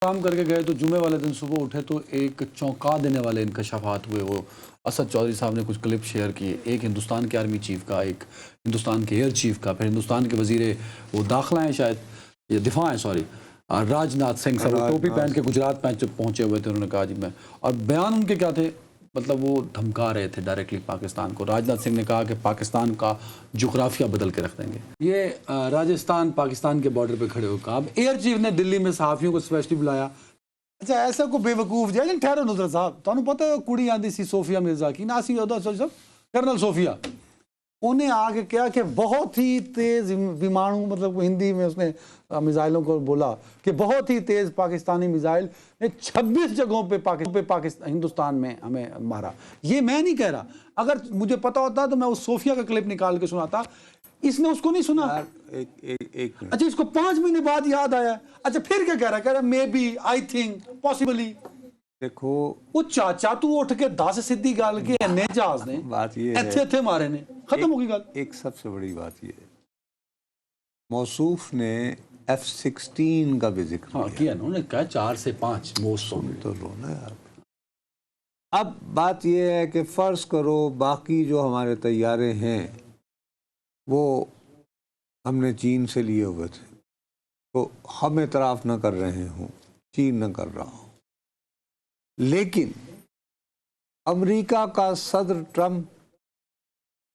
کام کر کے گئے تو جمعے والے دن صبح اٹھے تو ایک چونکا دینے والے انکشافات ہوئے. وہ اسد چودھری صاحب نے کچھ کلپ شیئر کیے، ایک ہندوستان کے آرمی چیف کا، ایک ہندوستان کے ایئر چیف کا، پھر ہندوستان کے وزیر وہ داخلہ ہیں شاید یا دفاع ہیں سوری راج ناتھ سنگھ صاحب، ٹوپی پہن کے گجرات پہنچے ہوئے تھے. انہوں نے کہا جی میں، اور بیان ان کے کیا تھے، مطلب وہ دھمکا رہے تھے ڈائریکٹلی پاکستان کو. راج ناتھ سنگھ نے کہا کہ پاکستان کا جغرافیہ بدل کے رکھ دیں گے. یہ راجستھان پاکستان کے بارڈر پہ کھڑے ہو کہا. اب ایئر چیف نے دلی میں صحافیوں کو اسپیشلی بلایا. اچھا ایسا کو بے وقوف جائے ٹھہرو نصرت صاحب، تمہیں پتہ ہے کڑی آندی سی صوفیہ مرزا کی ناسی کرنل صوفیہ، انہیں آگے کیا کہ بہت ہی تیز ومانو، مطلب ہندی میں اس نے میزائلوں کو بولا کہ بہت ہی تیز پاکستانی میزائل نے 26 جگہوں پہ ہندوستان میں ہمیں مارا. یہ میں نہیں کہہ رہا، اگر مجھے پتا ہوتا تو میں اس صوفیہ کا کلپ نکال کے سناتا. اس نے اس کو نہیں سنا. اچھا اس کو 5 مہینے بعد یاد آیا. اچھا پھر کیا کہہ رہا ہے maybe, I think, possibly. دیکھو وہ چاچا تو اٹھ کے 10 سدھی گل کے انے جہاز نے بات یہ ایتھے مارے نے، ختم ہوگی گل. ایک سب سے بڑی بات یہ ہے، موصوف نے F-16 کا بھی ذکر کیا انہوں نے کہا 4 سے 5 موسٹ تو لو نا یار. اب بات یہ ہے کہ فرض کرو باقی جو ہمارے طیارے ہیں وہ ہم نے چین سے لیے ہوئے تھے، تو ہم اعتراف نہ کر رہے ہوں، چین نہ کر رہا ہوں، لیکن امریکہ کا صدر ٹرمپ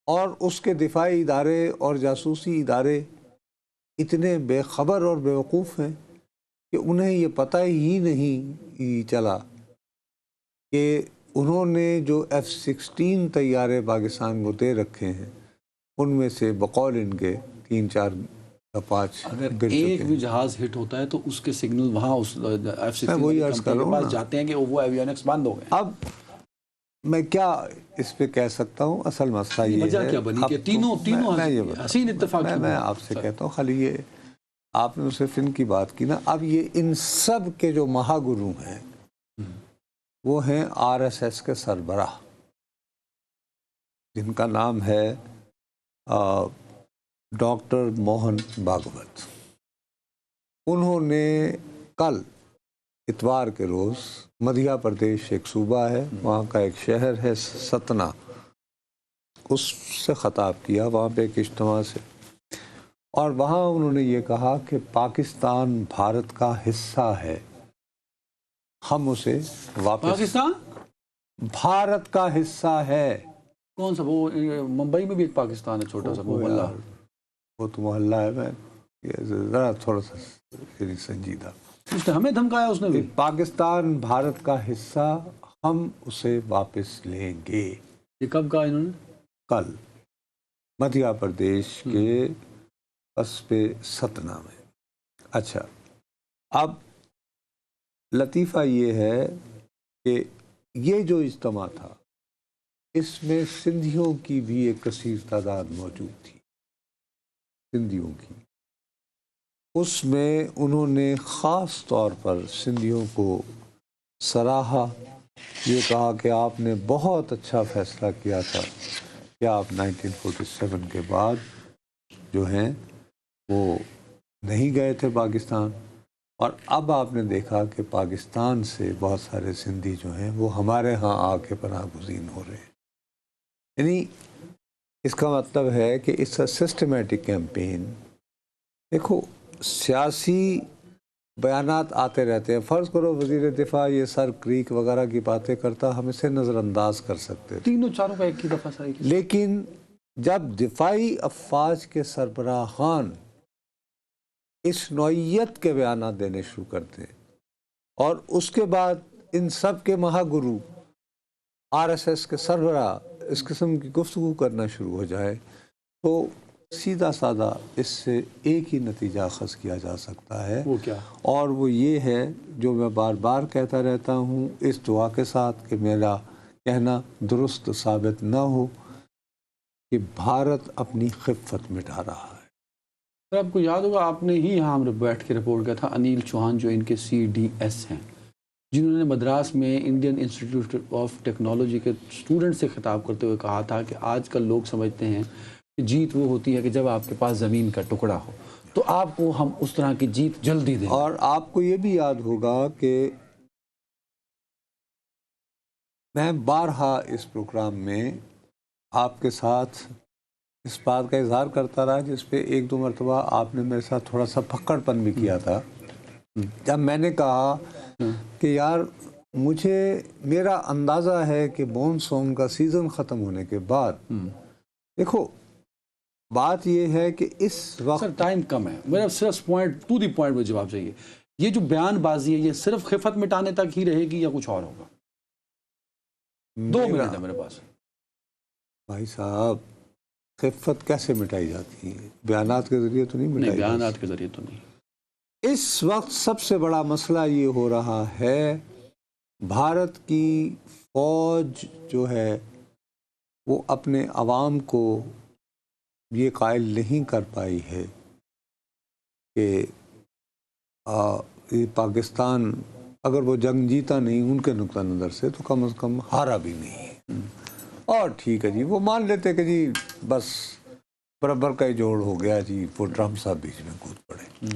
اور اس کے دفاعی ادارے اور جاسوسی ادارے اتنے بے خبر اور بے وقوف ہیں کہ انہیں یہ پتہ ہی نہیں چلا کہ انہوں نے جو F-16 طیارے پاکستان کو دے رکھے ہیں ان میں سے بقول ان کے 3 4 یا 5 اگر ایک بھی جہاز ہٹ ہوتا ہے تو اس کے سگنل وہاں اس F-16 وہی عرض کر رہا ہوں کے پاس جاتے ہیں کہ وہ ایویونکس بند ہو گئے. اب میں کیا اس پہ کہہ سکتا ہوں، اصل مسئلہ یہ وجہ کیا بنی کہ تینوں حسین اتفاق میں آپ سے کہتا ہوں، خالی یہ آپ نے صرف ان کی بات کی نا. اب یہ ان سب کے جو مہاگرو ہیں وہ ہیں RSS کے سربراہ، جن کا نام ہے ڈاکٹر موہن بھاگوت. انہوں نے کل اتوار کے روز مدھیہ پردیش ایک صوبہ ہے، وہاں کا ایک شہر ہے ستنا، اس سے خطاب کیا وہاں پہ ایک اجتماع سے، اور وہاں انہوں نے یہ کہا کہ پاکستان بھارت کا حصہ ہے، ہم اسے واپس، پاکستان بھارت کا حصہ ہے. کون سا؟ وہ ممبئی میں بھی ایک پاکستان ہے چھوٹا سا محلہ. وہ تو محلہ ہے، میں ذرا تھوڑا سا سنجیدہ. اس نے ہمیں دھمکایا، اس نے بھی. پاکستان بھارت کا حصہ، ہم اسے واپس لیں گے. یہ کب کہا انہوں نے؟ کل مدھیہ پردیش کے قصبہ ستنا میں. اچھا اب لطیفہ یہ ہے کہ یہ جو اجتماع تھا اس میں سندھیوں کی بھی ایک کثیر تعداد موجود تھی، سندھیوں کی. اس میں انہوں نے خاص طور پر سندھیوں کو سراہا، یہ کہا کہ آپ نے بہت اچھا فیصلہ کیا تھا کہ آپ 1947 کے بعد جو ہیں وہ نہیں گئے تھے پاکستان، اور اب آپ نے دیکھا کہ پاکستان سے بہت سارے سندھی جو ہیں وہ ہمارے ہاں آ کے پناہ گزین ہو رہے ہیں. یعنی اس کا مطلب ہے کہ اس اے سسٹمیٹک کیمپین. دیکھو سیاسی بیانات آتے رہتے ہیں، فرض کرو وزیر دفاع یہ سر کریک وغیرہ کی باتیں کرتا، ہم اسے نظر انداز کر سکتے تھے، تینوں چاروں کا ایک ہی دفعہ صحیح. لیکن جب دفاعی افواج کے سربراہان اس نوعیت کے بیانات دینے شروع کرتے ہیں اور اس کے بعد ان سب کے مہاگرو RSS کے سربراہ اس قسم کی گفتگو کرنا شروع ہو جائے تو سیدھا سادہ اس سے ایک ہی نتیجہ اخذ کیا جا سکتا ہے. وہ کیا؟ اور وہ یہ ہے جو میں بار بار کہتا رہتا ہوں اس دعا کے ساتھ کہ میرا کہنا درست ثابت نہ ہو، کہ بھارت اپنی خفت مٹا رہا ہے. آپ کو یاد ہوگا آپ نے ہی یہاں بیٹھ کے رپورٹ کیا تھا، انیل چوہان جو ان کے CDS ہیں، جنہوں نے مدراس میں انڈین انسٹیٹیوٹ آف ٹیکنالوجی کے اسٹوڈنٹ سے خطاب کرتے ہوئے کہا تھا کہ آج کل لوگ سمجھتے ہیں کہ جیت وہ ہوتی ہے کہ جب آپ کے پاس زمین کا ٹکڑا ہو، تو آپ کو ہم اس طرح کی جیت جلدی دیں. اور آپ کو یہ بھی یاد ہوگا کہ میں بارہا اس پروگرام میں آپ کے ساتھ اس بات کا اظہار کرتا رہا جس پہ ایک دو مرتبہ آپ نے میرے ساتھ تھوڑا سا پھکڑ پن بھی کیا تھا، جب میں نے کہا کہ یار مجھے میرا اندازہ ہے کہ مونسون کا سیزن ختم ہونے کے بعد، دیکھو بات یہ ہے کہ اس وقت سر ٹائم کم ہے، میرا صرف پوائنٹ ٹو دی پوائنٹ میں جواب چاہیے. یہ جو بیان بازی ہے یہ صرف خفت مٹانے تک ہی رہے گی یا کچھ اور ہوگا؟ 2 منٹ ہے میرے پاس. بھائی صاحب خفت کیسے مٹائی جاتی ہے؟ بیانات کے ذریعے تو نہیں نہیں، مٹائی جاتی. بیانات کے ذریعے تو نہیں. اس وقت سب سے بڑا مسئلہ یہ ہو رہا ہے، بھارت کی فوج جو ہے وہ اپنے عوام کو یہ قائل نہیں کر پائی ہے کہ یہ پاکستان اگر وہ جنگ جیتا نہیں ان کے نقطہ نظر سے تو کم از کم ہارا بھی نہیں ہے. اور ٹھیک ہے جی، وہ مان لیتے کہ جی بس برابر کا ہی جوڑ ہو گیا جی، وہ ٹرمپ صاحب بیچ میں کود پڑے.